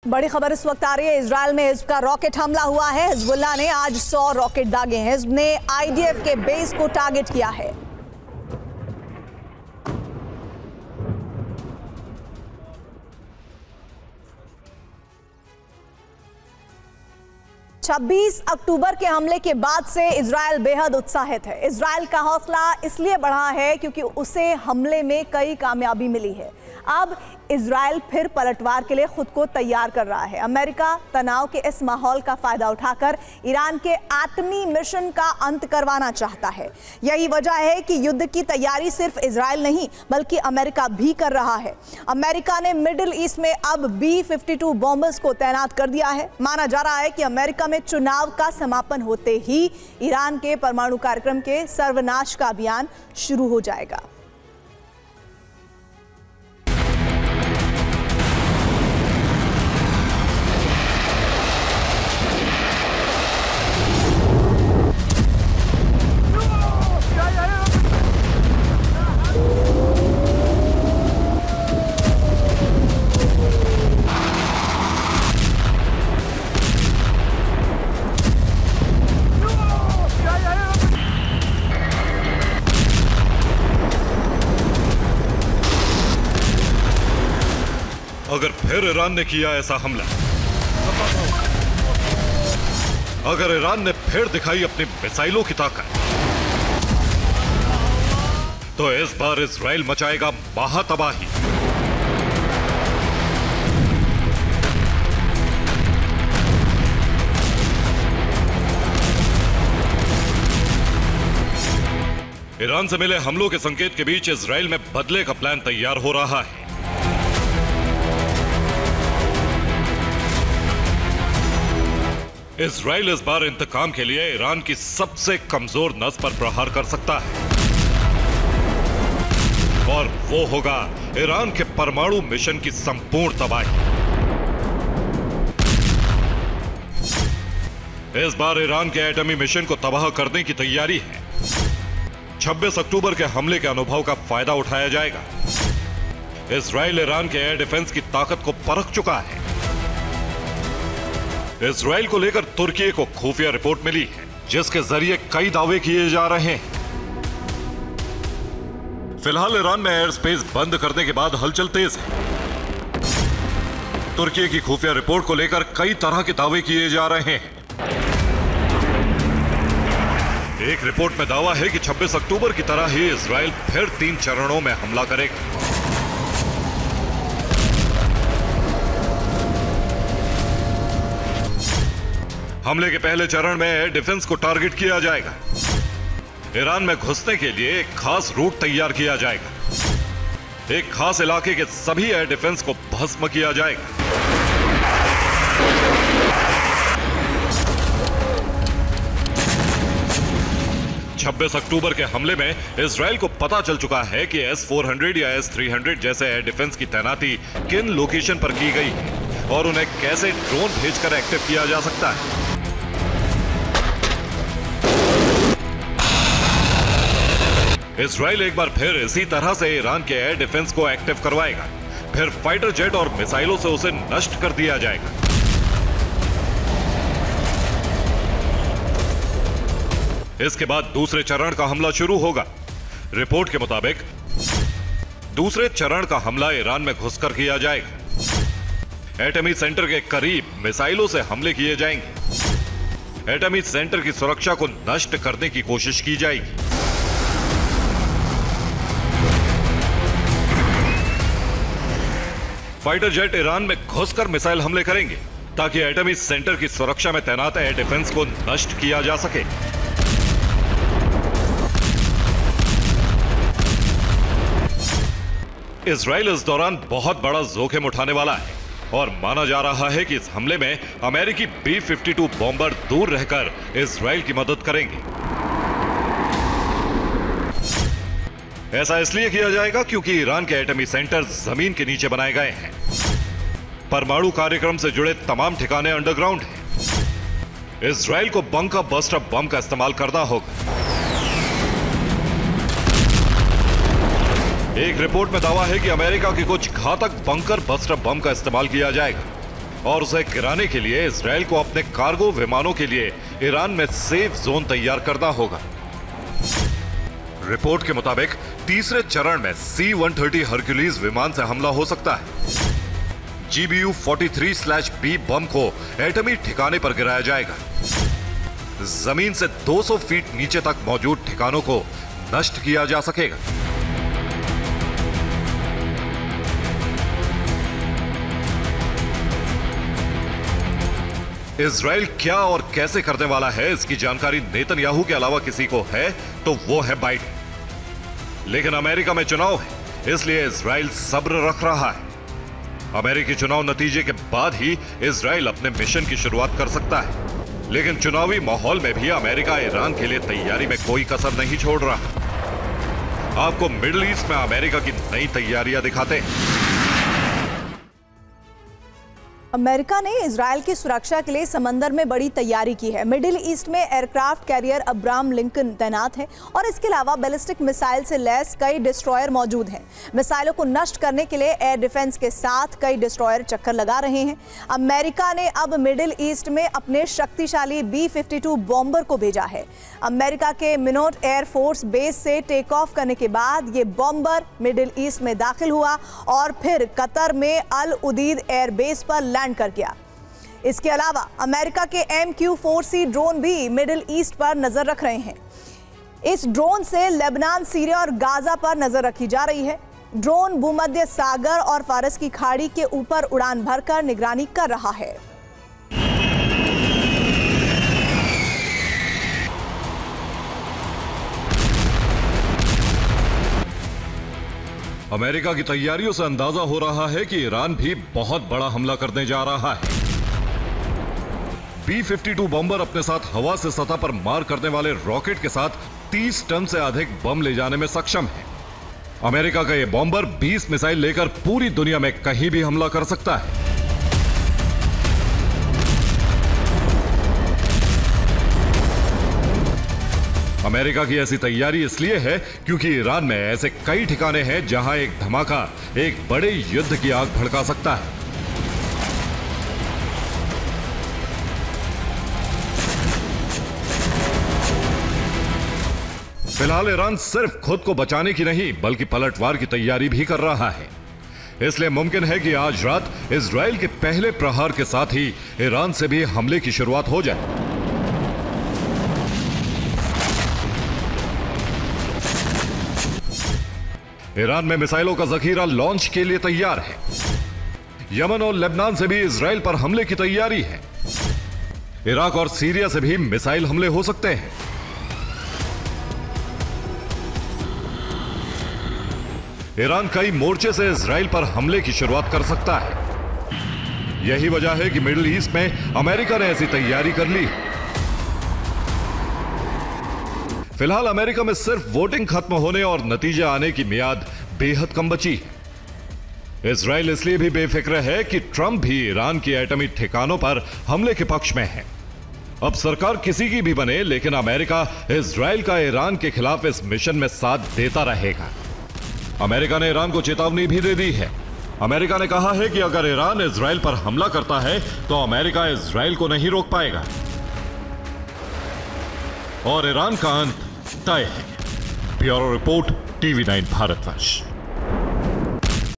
बड़ी खबर इस वक्त आ रही है। इजराइल में हिज़्ब का रॉकेट हमला हुआ है। हिज़्बुल्लाह ने आज 100 रॉकेट दागे हैं। हिज़्ब ने आईडीएफ के बेस को टारगेट किया है। छब्बीस अक्टूबर के हमले के बाद से इजराइल बेहद उत्साहित है। इजराइल का हौसला इसलिए बढ़ा है क्योंकि उसे हमले में कई कामयाबी मिली है। अब इजराइल फिर पलटवार के लिए खुद को तैयार कर रहा है। अमेरिका तनाव के इस माहौल का फायदा उठाकर ईरान के एटमी मिशन का अंत करवाना चाहता है। यही वजह है कि युद्ध की तैयारी सिर्फ इजराइल नहीं बल्कि अमेरिका भी कर रहा है। अमेरिका ने मिडिल ईस्ट में अब B-52 बॉम्बर्स को तैनात कर दिया है। माना जा रहा है कि अमेरिका में चुनाव का समापन होते ही ईरान के परमाणु कार्यक्रम के सर्वनाश का अभियान शुरू हो जाएगा। अगर फिर ईरान ने किया ऐसा हमला, अगर ईरान ने फिर दिखाई अपनी मिसाइलों की ताकत, तो इस बार इजराइल मचाएगा महातबाही। ईरान से मिले हमलों के संकेत के बीच इजराइल में बदले का प्लान तैयार हो रहा है। इजराइल इस बार इंतकाम के लिए ईरान की सबसे कमजोर नस पर प्रहार कर सकता है और वो होगा ईरान के परमाणु मिशन की संपूर्ण तबाही। इस बार ईरान के एटमी मिशन को तबाह करने की तैयारी है। 26 अक्टूबर के हमले के अनुभव का फायदा उठाया जाएगा। इजराइल ईरान के एयर डिफेंस की ताकत को परख चुका है। इजराइल को लेकर तुर्की को खुफिया रिपोर्ट मिली है जिसके जरिए कई दावे किए जा रहे हैं। फिलहाल ईरान में एयर स्पेस बंद करने के बाद हलचल तेज है। तुर्की की खुफिया रिपोर्ट को लेकर कई तरह के दावे किए जा रहे हैं। एक रिपोर्ट में दावा है कि 26 अक्टूबर की तरह ही इजराइल फिर 3 चरणों में हमला करेगा। हमले के पहले चरण में एयर डिफेंस को टारगेट किया जाएगा। ईरान में घुसने के लिए एक खास रूट तैयार किया जाएगा। एक खास इलाके के सभी एयर डिफेंस को भस्म किया जाएगा। छब्बीस अक्टूबर के हमले में इजराइल को पता चल चुका है कि S-400 या S-300 जैसे एयर डिफेंस की तैनाती किन लोकेशन पर की गई है और उन्हें कैसे ड्रोन भेजकर एक्टिव किया जा सकता है। इजराइल एक बार फिर इसी तरह से ईरान के एयर डिफेंस को एक्टिव करवाएगा। फिर फाइटर जेट और मिसाइलों से उसे नष्ट कर दिया जाएगा। इसके बाद दूसरे चरण का हमला शुरू होगा। रिपोर्ट के मुताबिक दूसरे चरण का हमला ईरान में घुसकर किया जाएगा। एटमी सेंटर के करीब मिसाइलों से हमले किए जाएंगे। एटमी सेंटर की सुरक्षा को नष्ट करने की कोशिश की जाएगी। फाइटर जेट ईरान में घुसकर मिसाइल हमले करेंगे ताकि एटमी सेंटर की सुरक्षा में तैनात एयर डिफेंस को नष्ट किया जा सके। इजराइल इस दौरान बहुत बड़ा जोखिम उठाने वाला है और माना जा रहा है कि इस हमले में अमेरिकी B-52 बॉम्बर दूर रहकर इजराइल की मदद करेंगे। ऐसा इसलिए किया जाएगा क्योंकि ईरान के एटमी सेंटर जमीन के नीचे बनाए गए हैं। परमाणु कार्यक्रम से जुड़े तमाम ठिकाने अंडरग्राउंड हैं। इजराइल को बंकर बस्टर बम का इस्तेमाल करना होगा। एक रिपोर्ट में दावा है कि अमेरिका के कुछ घातक बंकर बस्टर बम का इस्तेमाल किया जाएगा। और उसे गिराने के लिए इजराइल को अपने कार्गो विमानों के लिए ईरान में सेफ जोन तैयार करना होगा। रिपोर्ट के मुताबिक तीसरे चरण में C-130 हरक्यूलिस विमान से हमला हो सकता है। GBU-43/B बम को एटमी ठिकाने पर गिराया जाएगा। जमीन से 200 फीट नीचे तक मौजूद ठिकानों को नष्ट किया जा सकेगा। इजराइल क्या और कैसे करने वाला है, इसकी जानकारी नेतन्याहू के अलावा किसी को है तो वो है बाइडेन। लेकिन अमेरिका में चुनाव है, इसलिए इजराइल सब्र रख रहा है। अमेरिकी चुनाव नतीजे के बाद ही इजराइल अपने मिशन की शुरुआत कर सकता है। लेकिन चुनावी माहौल में भी अमेरिका ईरान के लिए तैयारी में कोई कसर नहीं छोड़ रहा। आपको मिडिल ईस्ट में अमेरिका की नई तैयारियां दिखाते हैं। अमेरिका ने इजराइल की सुरक्षा के लिए समंदर में बड़ी तैयारी की है। मिडिल ईस्ट में एयरक्राफ्ट कैरियर अब्राहम लिंकन तैनात है और इसके अलावा बैलिस्टिक मिसाइल से लैस कई डिस्ट्रॉयर मौजूद हैं। मिसाइलों को नष्ट करने के लिए एयर डिफेंस के साथ कई डिस्ट्रॉयर चक्कर लगा रहे हैं। अमेरिका ने अब मिडिल ईस्ट में अपने शक्तिशाली B-52 बॉम्बर को भेजा है। अमेरिका के मिनोट एयरफोर्स बेस से टेक ऑफ करने के बाद ये बॉम्बर मिडिल ईस्ट में दाखिल हुआ और फिर कतर में अल उदीद एयरबेस पर लैंड कर गया। इसके अलावा अमेरिका के MQ-4C ड्रोन भी मिडिल ईस्ट पर नजर रख रहे हैं। इस ड्रोन से लेबनान, सीरिया और गाजा पर नजर रखी जा रही है। ड्रोन भूमध्य सागर और फारस की खाड़ी के ऊपर उड़ान भरकर निगरानी कर रहा है। अमेरिका की तैयारियों से अंदाजा हो रहा है कि ईरान भी बहुत बड़ा हमला करने जा रहा है। B-52 बॉम्बर अपने साथ हवा से सतह पर मार करने वाले रॉकेट के साथ 30 टन से अधिक बम ले जाने में सक्षम है। अमेरिका का यह बॉम्बर 20 मिसाइल लेकर पूरी दुनिया में कहीं भी हमला कर सकता है। अमेरिका की ऐसी तैयारी इसलिए है क्योंकि ईरान में ऐसे कई ठिकाने हैं जहां एक धमाका एक बड़े युद्ध की आग भड़का सकता है। फिलहाल ईरान सिर्फ खुद को बचाने की नहीं बल्कि पलटवार की तैयारी भी कर रहा है। इसलिए मुमकिन है कि आज रात इजराइल के पहले प्रहार के साथ ही ईरान से भी हमले की शुरुआत हो जाए। ईरान में मिसाइलों का जखीरा लॉन्च के लिए तैयार है। यमन और लेबनान से भी इजराइल पर हमले की तैयारी है। इराक और सीरिया से भी मिसाइल हमले हो सकते हैं। ईरान कई मोर्चे से इजराइल पर हमले की शुरुआत कर सकता है। यही वजह है कि मिडिल ईस्ट में अमेरिका ने ऐसी तैयारी कर ली। फिलहाल अमेरिका में सिर्फ वोटिंग खत्म होने और नतीजे आने की मियाद बेहद कम बची है। इजराइल इसलिए भी बेफिक्र है कि ट्रंप भी ईरान की एटमी ठिकानों पर हमले के पक्ष में है। अब सरकार किसी की भी बने, लेकिन अमेरिका इजराइल का ईरान के खिलाफ इस मिशन में साथ देता रहेगा। अमेरिका ने ईरान को चेतावनी भी दे दी है। अमेरिका ने कहा है कि अगर ईरान इजराइल पर हमला करता है तो अमेरिका इजराइल को नहीं रोक पाएगा और ईरान का अंत तय है। Bureau report, TV9 Bharatvarsh.